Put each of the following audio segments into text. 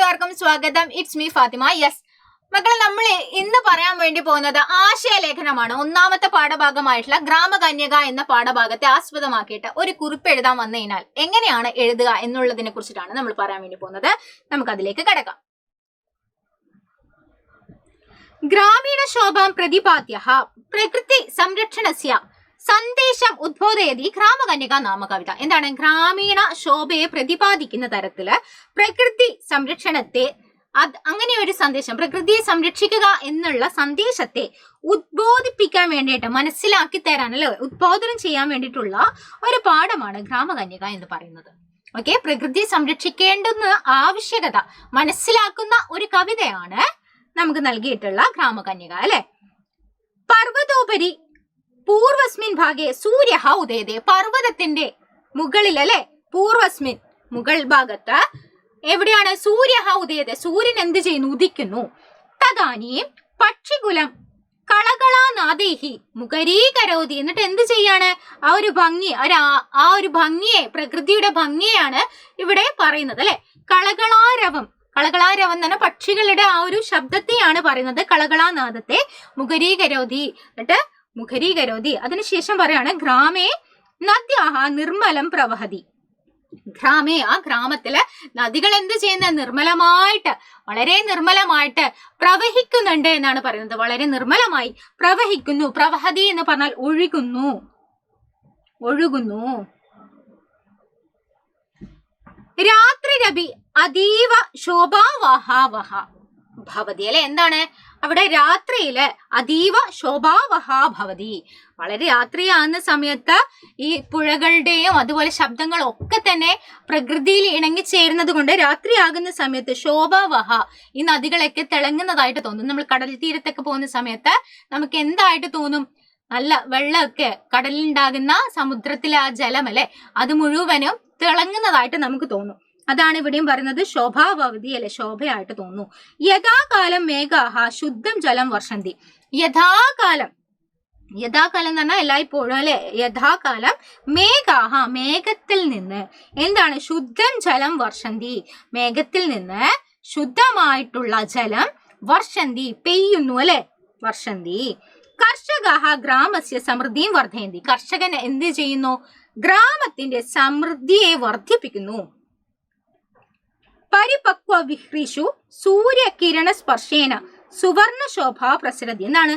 കൂട്ടുകാർക്കും സ്വാഗതം. It's me Fathima. Yes മക്കൾ, നമ്മൾ ഇന്ന് പറയാൻ വേണ്ടി പോകുന്നത് ആശയലേഖനമാണ്. ഒന്നാമത്തെ പാഠഭാഗമായിട്ടുള്ള ഗ്രാമകന്യക എന്ന പാഠഭാഗത്തെ ആസ്പദമാക്കിയിട്ട് ഒരു കുറിപ്പ് എഴുതാൻ വന്നു കഴിഞ്ഞാൽ എങ്ങനെയാണ് എഴുതുക എന്നുള്ളതിനെ കുറിച്ചിട്ടാണ് നമ്മൾ പറയാൻ വേണ്ടി പോകുന്നത്. നമുക്ക് അതിലേക്ക് കിടക്കാം. ഗ്രാമീണ ശോഭാം പ്രതിപാദ്യ പ്രകൃതി സംരക്ഷണസ്യ സന്ദേശം ഉദ്ബോധയതി ഗ്രാമകന്യക നാമ കവിത. എന്താണ്? ഗ്രാമീണ ശോഭയെ പ്രതിപാദിക്കുന്ന തരത്തില് പ്രകൃതി സംരക്ഷണത്തെ, അങ്ങനെ ഒരു സന്ദേശം, പ്രകൃതിയെ സംരക്ഷിക്കുക എന്നുള്ള സന്ദേശത്തെ ഉദ്ബോധിപ്പിക്കാൻ വേണ്ടിയിട്ട്, മനസ്സിലാക്കി തരാൻ, അല്ലെ, ഉദ്ബോധനം ചെയ്യാൻ വേണ്ടിയിട്ടുള്ള ഒരു പാഠമാണ് ഗ്രാമകന്യക എന്ന് പറയുന്നത്. ഓക്കെ, പ്രകൃതിയെ സംരക്ഷിക്കേണ്ടുന്ന ആവശ്യകത മനസ്സിലാക്കുന്ന ഒരു കവിതയാണ് നമുക്ക് നൽകിയിട്ടുള്ള ഗ്രാമകന്യക, അല്ലെ. പർവ്വതോപരി പൂർവസ്മിൻ ഭാഗെ സൂര്യ ഉദയതേ. പർവ്വതത്തിന്റെ മുകളിൽ, അല്ലെ, പൂർവസ്മിൻ മുകൾ ഭാഗത്ത് എവിടെയാണ്? സൂര്യ ഉദയതേ, സൂര്യൻ എന്ത് ചെയ്യുന്നു? ഉദിക്കുന്നു. തദാനീം പക്ഷികുലം കളകളാനാദേഹി മുഖരീകരോതി. എന്നിട്ട് എന്ത് ചെയ്യാണ്? ആ ഒരു ഭംഗി, ആ ഒരു ഭംഗിയെ, പ്രകൃതിയുടെ ഭംഗിയാണ് ഇവിടെ പറയുന്നത്, അല്ലെ. കളകളാരവം, കളകളാരവം എന്ന് പറഞ്ഞാൽ പക്ഷികളുടെ ആ ഒരു ശബ്ദത്തെയാണ് പറയുന്നത്. കളകളാനാദത്തെ മുഖരീകരോതി, എന്നിട്ട് മുഖരീകരോതി. അതിനുശേഷം പറയാണ് ഗ്രാമേ നദ്യാഹ നിർമ്മലം പ്രവഹതി. ഗ്രാമേ, ആ ഗ്രാമത്തില് നദികൾ എന്ത് ചെയ്യുന്ന? നിർമ്മലമായിട്ട്, വളരെ നിർമ്മലമായിട്ട് പ്രവഹിക്കുന്നുണ്ട് എന്നാണ് പറയുന്നത്. വളരെ നിർമ്മലമായി പ്രവഹിക്കുന്നു. പ്രവഹതി എന്ന് പറഞ്ഞാൽ ഒഴുകുന്നു, ഒഴുകുന്നു. രാത്രി രവി അതീവ ശോഭാവഹാവഹ ഭവതി, അല്ലെ. എന്താണ് അവിടെ? രാത്രിയില് അതീവ ശോഭാവഹ ഭവതി, വളരെ രാത്രിയാകുന്ന സമയത്ത് ഈ പുഴകളുടെയും അതുപോലെ ശബ്ദങ്ങളൊക്കെ തന്നെ പ്രകൃതിയിൽ ഇണങ്ങിച്ചേരുന്നത് കൊണ്ട് രാത്രിയാകുന്ന സമയത്ത് ശോഭാവഹ, ഈ നദികളൊക്കെ തിളങ്ങുന്നതായിട്ട് തോന്നും. നമ്മൾ കടൽ തീരത്തൊക്കെ പോകുന്ന സമയത്ത് നമുക്ക് എന്തായിട്ട് തോന്നും? നല്ല വെള്ളമൊക്കെ, കടലിലുണ്ടാകുന്ന സമുദ്രത്തിലെ ആ ജലം, അല്ലെ, അത് മുഴുവനും തിളങ്ങുന്നതായിട്ട് നമുക്ക് തോന്നും. അതാണ് ഇവിടെയും പറയുന്നത്. ശോഭാഭവതി, അല്ലെ, ശോഭയായിട്ട് തോന്നുന്നു. യഥാകാലം മേഘാഹ ശുദ്ധം ജലം വർഷന്തി. യഥാകാലം, യഥാകാലം എന്ന് പറഞ്ഞാൽ എല്ലായ്പ്പോഴും, അല്ലെ. യഥാകാലം മേഘാഹ, മേഘത്തിൽ നിന്ന് എന്താണ്? ശുദ്ധം ജലം വർഷന്തി, മേഘത്തിൽ നിന്ന് ശുദ്ധമായിട്ടുള്ള ജലം വർഷന്തി, പെയ്യുന്നു, അല്ലെ, വർഷന്തി. കർഷക ഗ്രാമസ്യ സമൃദ്ധിയും വർദ്ധയന്തി. കർഷകൻ എന്ത് ചെയ്യുന്നു? ഗ്രാമത്തിന്റെ സമൃദ്ധിയെ വർദ്ധിപ്പിക്കുന്നു. പരിപക്വ വിഹ്രിഷു സൂര്യകിരണ സ്പർശേന സുവർണ ശോഭ പ്രസരതി. എന്താണ്?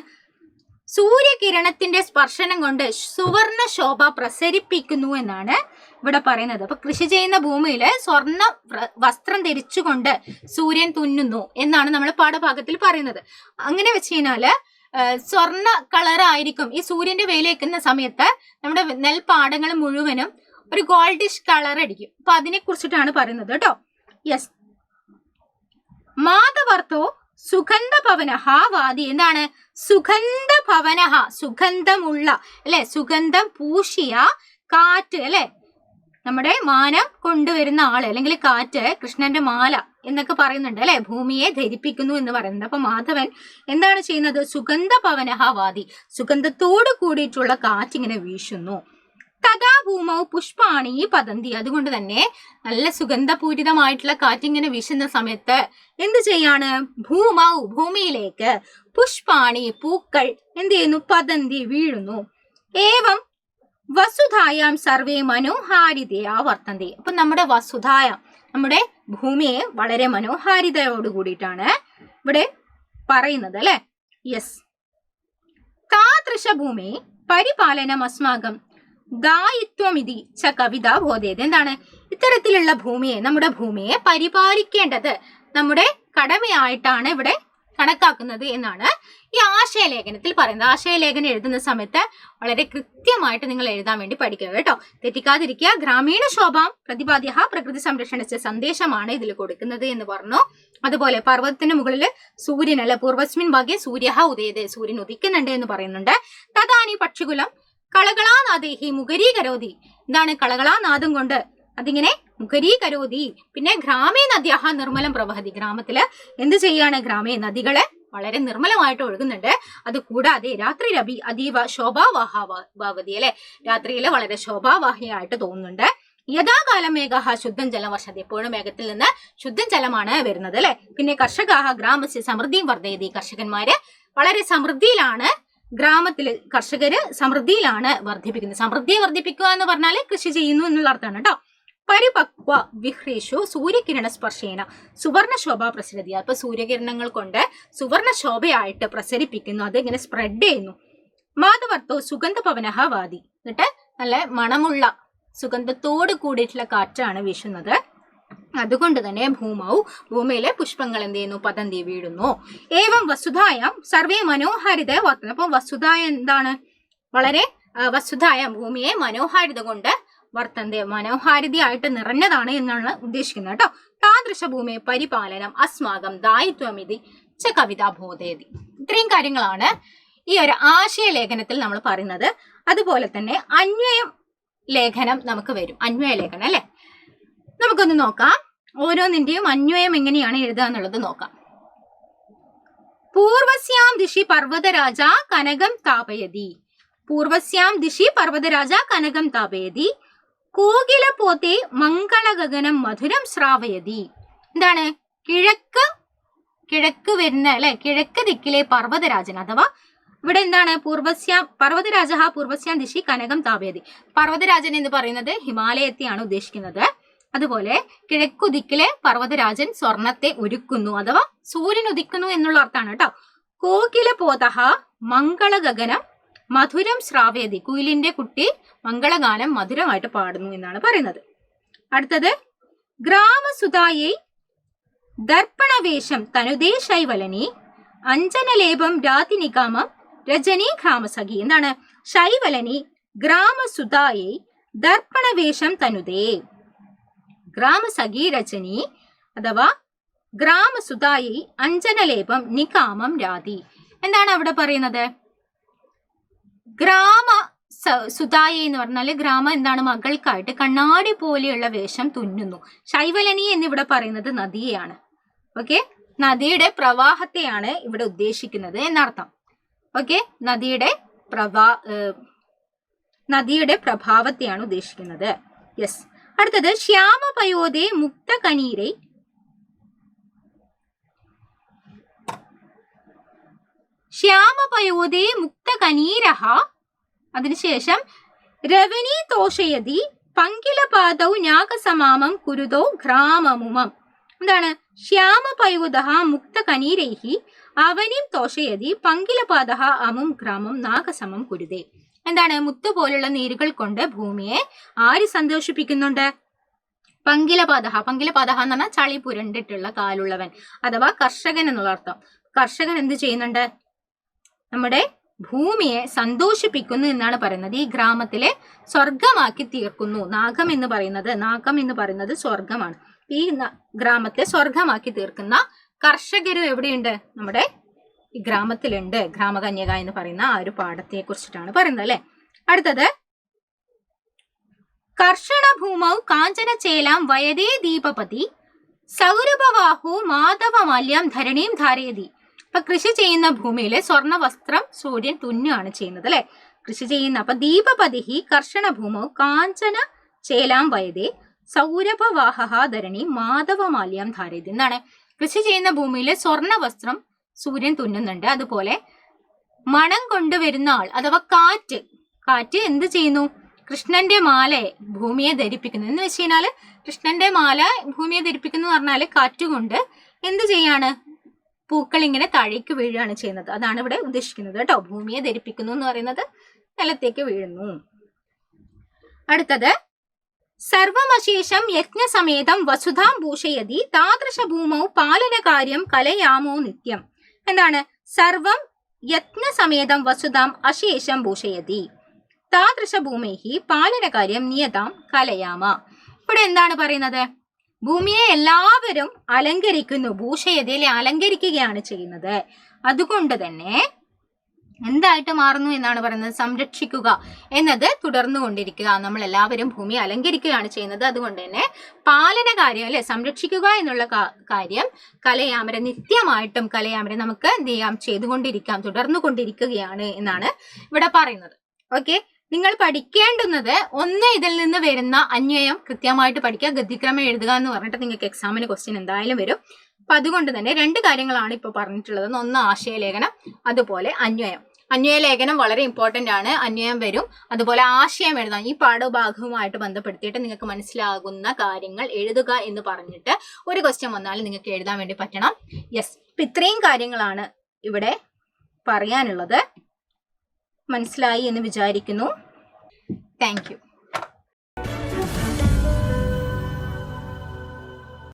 സൂര്യകിരണത്തിന്റെ സ്പർശനം കൊണ്ട് സുവർണ ശോഭ പ്രസരിപ്പിക്കുന്നു എന്നാണ് ഇവിടെ പറയുന്നത്. അപ്പൊ കൃഷി ചെയ്യുന്ന ഭൂമിയില് സ്വർണ്ണ വസ്ത്രം ധരിച്ചുകൊണ്ട് സൂര്യൻ തുന്നുന്നു എന്നാണ് നമ്മൾ പാഠഭാഗത്തിൽ പറയുന്നത്. അങ്ങനെ വെച്ച് കഴിഞ്ഞാല് സ്വർണ്ണ കളറായിരിക്കും ഈ സൂര്യന്റെ വെയിലേക്കുന്ന സമയത്ത് നമ്മുടെ നെൽപ്പാടങ്ങൾ മുഴുവനും ഒരു ഗോൾഡിഷ് കളർ അടിക്കും. അപ്പൊ അതിനെ കുറിച്ചിട്ടാണ് പറയുന്നത് കേട്ടോ. യെസ്. മാധവർത്തോ സുഗന്ധ ഭവനഹ വാദി. എന്താണ്? സുഗന്ധ ഭവനഹ, സുഗന്ധമുള്ള, അല്ലെ, സുഗന്ധം പൂശിയ കാറ്റ്, അല്ലെ, നമ്മുടെ മാനം കൊണ്ടുവരുന്ന ആള് അല്ലെങ്കിൽ കാറ്റ്, കൃഷ്ണന്റെ മാല എന്നൊക്കെ പറയുന്നുണ്ട്, അല്ലെ, ഭൂമിയെ ധരിപ്പിക്കുന്നു എന്ന് പറയുന്നുണ്ട്. അപ്പൊ മാധവൻ എന്താണ് ചെയ്യുന്നത്? സുഗന്ധ ഭവനഹ വാദി, സുഗന്ധത്തോട് കൂടിയിട്ടുള്ള കാറ്റ് ഇങ്ങനെ വീശുന്നു. തഥാ ഭൂമൗ പുഷ്പാണി പതന്തി. അതുകൊണ്ട് തന്നെ നല്ല സുഗന്ധപൂരിതമായിട്ടുള്ള കാറ്റിങ്ങനെ വീശുന്ന സമയത്ത് എന്ത് ചെയ്യാണ്? ഭൂമൗ, ഭൂമിയിലേക്ക്, പുഷ്പാണി, പൂക്കൾ എന്ത് ചെയ്യുന്നു? പതന്തി, വീഴുന്നു. ഏവം വസുധായാം സർവേ മനോഹാരിതയാ വർത്തന്തി. അപ്പൊ നമ്മുടെ വസുധായം, നമ്മുടെ ഭൂമിയെ വളരെ മനോഹാരിതയോട് കൂടിയിട്ടാണ് ഇവിടെ പറയുന്നത്, അല്ലെ. യെസ്. താദൃശ ഭൂമി പരിപാലനം അസ്മാകം ദായിത്വമിതി ച കവിത ബോധേത്. എന്താണ്? ഇത്തരത്തിലുള്ള ഭൂമിയെ, നമ്മുടെ ഭൂമിയെ പരിപാലിക്കേണ്ടത് നമ്മുടെ കടമയായിട്ടാണ് ഇവിടെ കണക്കാക്കുന്നത് എന്നാണ് ഈ ആശയലേഖനത്തിൽ പറയുന്നത്. ആശയലേഖനം എഴുതുന്ന സമയത്ത് വളരെ കൃത്യമായിട്ട് നിങ്ങൾ എഴുതാൻ വേണ്ടി പഠിക്കുക കേട്ടോ, തെറ്റിക്കാതിരിക്കുക. ഗ്രാമീണ ശോഭാം പ്രതിപാദ്യ പ്രകൃതി സംരക്ഷണ സന്ദേശമാണ് ഇതിൽ കൊടുക്കുന്നത് എന്ന് പറഞ്ഞു. അതുപോലെ പർവ്വതത്തിന് മുകളിൽ സൂര്യൻ, അല്ല, പൂർവസ്മിൻ ഭാഗ്യ സൂര്യ ഉദയതേ, സൂര്യൻ ഉദിക്കുന്നുണ്ട് എന്ന് പറയുന്നുണ്ട്. തദാനി പക്ഷികുലം കളകളാനാദേഹി മുഖരീകരോതി. എന്താണ്? കളകളാനാദം കൊണ്ട് അതിങ്ങനെ മുഖരീകരോതി. പിന്നെ ഗ്രാമേ നദ്യാഹ നിർമ്മലം പ്രവഹതി. ഗ്രാമത്തില് എന്ത് ചെയ്യാണ്? ഗ്രാമേ, നദികള് വളരെ നിർമ്മലമായിട്ട് ഒഴുകുന്നുണ്ട്. അത് കൂടാതെ രാത്രി രവി അതീവ ശോഭാവാഹാവതി, അല്ലെ, രാത്രിയില് വളരെ ശോഭാവാഹിയായിട്ട് തോന്നുന്നുണ്ട്. യഥാകാലം മേഘാഹ ശുദ്ധം ജലം വർഷതി, എപ്പോഴും മേഘത്തിൽ നിന്ന് ശുദ്ധം ജലമാണ് വരുന്നത് അല്ലെ. പിന്നെ കർഷകാഹ ഗ്രാമസ്യ സമൃദ്ധിയും വർദ്ധയതി, കർഷകന്മാര് വളരെ സമൃദ്ധിയിലാണ്, ഗ്രാമത്തില് കർഷകര് സമൃദ്ധിയിലാണ് വർദ്ധിപ്പിക്കുന്നത്. സമൃദ്ധിയെ വർദ്ധിപ്പിക്കുക എന്ന് പറഞ്ഞാൽ കൃഷി ചെയ്യുന്നു എന്നുള്ള അർത്ഥമാണ് കേട്ടോ. പരിപക്വ വിഹ്രീഷു സൂര്യകിരണ സ്പർശേന സുവർണ ശോഭ പ്രസരതി, അപ്പൊ സൂര്യകിരണങ്ങൾ കൊണ്ട് സുവർണ ശോഭയായിട്ട് പ്രസരിപ്പിക്കുന്നു, അത് ഇങ്ങനെ സ്പ്രെഡ് ചെയ്യുന്നു. മാധവർത്തോ സുഗന്ധ പവനഹ വാതി, എന്നിട്ട് നല്ല മണമുള്ള സുഗന്ധത്തോട് കൂടിയിട്ടുള്ള കാറ്റാണ് വീശുന്നത്. അതുകൊണ്ട് തന്നെ ഭൂമിയിലെ പുഷ്പങ്ങൾ എന്ത് ചെയ്യുന്നു, പതന്തി വീഴുന്നു. ഏവം വസുധായം സർവേ മനോഹാരിത വർത്തന, അപ്പൊ വസുധായ എന്താണ്, വളരെ വസുധായ ഭൂമിയെ മനോഹാരിത കൊണ്ട് വർത്തന്തി, മനോഹാരിതയായിട്ട് നിറഞ്ഞതാണ് എന്നാണ് ഉദ്ദേശിക്കുന്നത് കേട്ടോ. താദൃശ ഭൂമിയെ പരിപാലനം അസ്മാകം ദായിത്വമിതി ച കവിത ബോധയതി. ഇത്രയും കാര്യങ്ങളാണ് ഈ ഒരു ആശയലേഖനത്തിൽ നമ്മൾ പറയുന്നത്. അതുപോലെ തന്നെ അന്വയം ലേഖനം നമുക്ക് വരും, അന്വയ ലേഖനം അല്ലെ. നമുക്കൊന്ന് നോക്കാം, ഓരോന്നിന്റെയും അന്വയം എങ്ങനെയാണ് എഴുതുക എന്നുള്ളത് നോക്കാം. പൂർവസ്യാം ദിശി പർവ്വതരാജ കനകം താപയതി, പൂർവസ്യാം ദിശി പർവ്വതരാജ കനകം താപയതി, കോകില പോത്തെ മംഗളഗഗനം മധുരം ശ്രാവയതി. എന്താണ്, കിഴക്ക് വരുന്ന അല്ലെ, കിഴക്ക് ദിക്കിലെ പർവ്വതരാജൻ, അഥവാ ഇവിടെ എന്താണ്, പർവ്വതരാജ പൂർവസ്യാം ദിശി കനകം താപയതി. പർവ്വതരാജൻ എന്ന് പറയുന്നത് ഹിമാലയത്തെയാണ് ഉദ്ദേശിക്കുന്നത്. അതുപോലെ കിഴക്കു ദിക്കിലെ പർവ്വതരാജൻ സ്വർണത്തെ ഒരുക്കുന്നു, അഥവാ സൂര്യൻ ഉദിക്കുന്നു എന്നുള്ള അർത്ഥമാണ് കേട്ടോ. കോകില പോതഹ മംഗളഗഗനം മധുരം ശ്രാവയതി, കുയിലിന്റെ കുട്ടി മംഗളഗാനം മധുരമായിട്ട് പാടുന്നു എന്നാണ് പറയുന്നത്. അടുത്തത് ഗ്രാമസുതായൈ ദർപ്പണവേഷം തനുദേ ശൈവലനി അഞ്ജനലേപം രാതിനികാമം രജനി ഗ്രാമസഖി. എന്താണ്, ശൈവലനി ഗ്രാമസുതായൈ ദർപ്പണവേഷം തനുദേ, ഗ്രാമസഖി രജനി അഥവാ ഗ്രാമസുതായൈ അഞ്ജനലേപം നികാമം രാതി. എന്താണ് അവിടെ പറയുന്നത്, ഗ്രാമ സുതായി എന്ന് പറഞ്ഞാല് ഗ്രാമ എന്താണ്, മകൾക്കായിട്ട് കണ്ണാടി പോലെയുള്ള വേഷം തുന്നുന്നു. ശൈവലനി എന്നിവിടെ പറയുന്നത് നദിയെയാണ്. ഓക്കെ, നദിയുടെ പ്രവാഹത്തെയാണ് ഇവിടെ ഉദ്ദേശിക്കുന്നത് എന്നർത്ഥം. ഓക്കെ, നദിയുടെ പ്രഭാവത്തെയാണ് ഉദ്ദേശിക്കുന്നത്. യെസ്. അടുത്തത് ശ്യാമപയോദേ മുക്ത കനീരൈ, ശ്യാമപയോദേ മുക്ത കനീരഹ, അതിനുശേഷം രവനി തോഷയതി പങ്കിലപാദൗ നാഗസമാമം കുരുതോ ഗ്രാമമുമം. എന്താണ്, ശ്യാമപയോദഃ മുക്ത കനീരൈഹി അവനിം തോഷയതി പങ്കിലപാദഃ അമും ഗ്രാമം നാഗസമം കുരുതേ. എന്താണ്, മുത്തു പോലുള്ള നീരുകൾ കൊണ്ട് ഭൂമിയെ ആര് സന്തോഷിപ്പിക്കുന്നുണ്ട്, പങ്കിലപാദഃ. പങ്കിലപാദഃ എന്ന് പറഞ്ഞാൽ ചളി പുരണ്ടിട്ടുള്ള കാലുള്ളവൻ, അഥവാ കർഷകൻ എന്നുള്ള അർത്ഥം. കർഷകൻ എന്ത് ചെയ്യുന്നുണ്ട്, നമ്മുടെ ഭൂമിയെ സന്തോഷിപ്പിക്കുന്നു എന്നാണ് പറയുന്നത്. ഈ ഗ്രാമത്തിലെ സ്വർഗമാക്കി തീർക്കുന്നു. നാഗം എന്ന് പറയുന്നത് സ്വർഗമാണ്. ഈ ഗ്രാമത്തെ സ്വർഗമാക്കി തീർക്കുന്ന കർഷകരും എവിടെയുണ്ട്, നമ്മുടെ ഈ ഗ്രാമത്തിലുണ്ട്. ഗ്രാമകന്യക എന്ന് പറയുന്ന ആ ഒരു പാഠത്തെ കുറിച്ചിട്ടാണ് പറയുന്നത് അല്ലെ. അടുത്തത് കർഷണ ഭൂമൗ കാഞ്ചന ചേലാം വയതേ ദീപപതി സൗരഭവാഹു മാധവമാല്യം ധരണീം ധാരയതി. അപ്പൊ കൃഷി ചെയ്യുന്ന ഭൂമിയിലെ സ്വർണ്ണ വസ്ത്രം സൂര്യൻ തുന്നുകയാണ് ചെയ്യുന്നത് അല്ലെ. കൃഷി ചെയ്യുന്ന, അപ്പൊ ദീപപതിഹി കർഷണ ഭൂമൗ കാഞ്ചന ചേലാം വയതേ സൗരഭവാഹ ധരണി മാധവമാല്യം ധാരയതി. എന്താണ്, കൃഷി ചെയ്യുന്ന ഭൂമിയിലെ സ്വർണ്ണ വസ്ത്രം സൂര്യൻ തുന്നുന്നുണ്ട്. അതുപോലെ മണം കൊണ്ടുവരുന്ന ആൾ അഥവാ കാറ്റ് എന്ത് ചെയ്യുന്നു, കൃഷ്ണന്റെ മാല ഭൂമിയെ ധരിപ്പിക്കുന്നു. എന്ന് വെച്ച് കഴിഞ്ഞാല് കൃഷ്ണന്റെ മാല ഭൂമിയെ ധരിപ്പിക്കുന്നു പറഞ്ഞാല് കാറ്റുകൊണ്ട് എന്ത് ചെയ്യാണ്, പൂക്കൾ ഇങ്ങനെ താഴേക്ക് വീഴുകയാണ് ചെയ്യുന്നത്. അതാണ് ഇവിടെ ഉദ്ദേശിക്കുന്നത് കേട്ടോ. ഭൂമിയെ ധരിപ്പിക്കുന്നു എന്ന് പറയുന്നത് നിലത്തേക്ക് വീഴുന്നു. അടുത്തത് സർവമശേഷം യജ്ഞസമേതം വസുധാം ഭൂഷയതി താദൃശ ഭൂമൗ പാലനകാര്യം കലയാമോ നിത്യം. എന്താണ്, സർവം യജ്ഞസമേതം വസുധാം അശേഷം ഭൂഷയതി താദൃശ ഭൂമേഹി പാലനകാര്യം നിയതാം കലയാമ. ഇവിടെ എന്താണ് പറയുന്നത്, ഭൂമിയെ എല്ലാവരും അലങ്കരിക്കുന്നു, ഭൂഷയതിയിൽ അലങ്കരിക്കുകയാണ് ചെയ്യുന്നത്. അതുകൊണ്ട് തന്നെ എന്തായിട്ട് മാറുന്നു എന്നാണ് പറയുന്നത്, സംരക്ഷിക്കുക എന്നത് തുടർന്നു കൊണ്ടിരിക്കുക. നമ്മൾ എല്ലാവരും ഭൂമിയെ അലങ്കരിക്കുകയാണ് ചെയ്യുന്നത്. അതുകൊണ്ട് തന്നെ പാലന കാര്യം അല്ലെ, സംരക്ഷിക്കുക എന്നുള്ള കാര്യം കലയാമര നിത്യമായിട്ടും കലയാമര നമുക്ക് എന്ത് ചെയ്യാം, ചെയ്തുകൊണ്ടിരിക്കാം, തുടർന്നു കൊണ്ടിരിക്കുകയാണ് എന്നാണ് ഇവിടെ പറയുന്നത്. ഓക്കെ, നിങ്ങൾ പഠിക്കേണ്ടുന്നത് ഒന്ന് ഇതിൽ നിന്ന് വരുന്ന അന്വയം കൃത്യമായിട്ട് പഠിക്കുക, ഗദ്യക്രമം എഴുതുക എന്ന് പറഞ്ഞിട്ട് നിങ്ങൾക്ക് എക്സാമിന് ക്വസ്റ്റ്യൻ എന്തായാലും വരും. അപ്പൊ അതുകൊണ്ട് തന്നെ 2 കാര്യങ്ങളാണ് ഇപ്പോൾ പറഞ്ഞിട്ടുള്ളത്. ഒന്ന് ആശയലേഖനം, അതുപോലെ അന്വയം. അന്വയലേഖനം വളരെ ഇമ്പോർട്ടന്റ് ആണ്, അന്വയം വരും. അതുപോലെ ആശയം എഴുതാം. ഈ പാഠഭാഗവുമായിട്ട് ബന്ധപ്പെടുത്തിയിട്ട് നിങ്ങൾക്ക് മനസ്സിലാകുന്ന കാര്യങ്ങൾ എഴുതുക എന്ന് പറഞ്ഞിട്ട് ഒരു ക്വസ്റ്റ്യൻ വന്നാലും നിങ്ങൾക്ക് എഴുതാൻ വേണ്ടി പറ്റണം. യെസ്, ഇപ്പൊ ഇത്രയും കാര്യങ്ങളാണ് ഇവിടെ പറയാനുള്ളത്. മനസ്സിലായി എന്ന് വിചാരിക്കുന്നു. Thank you.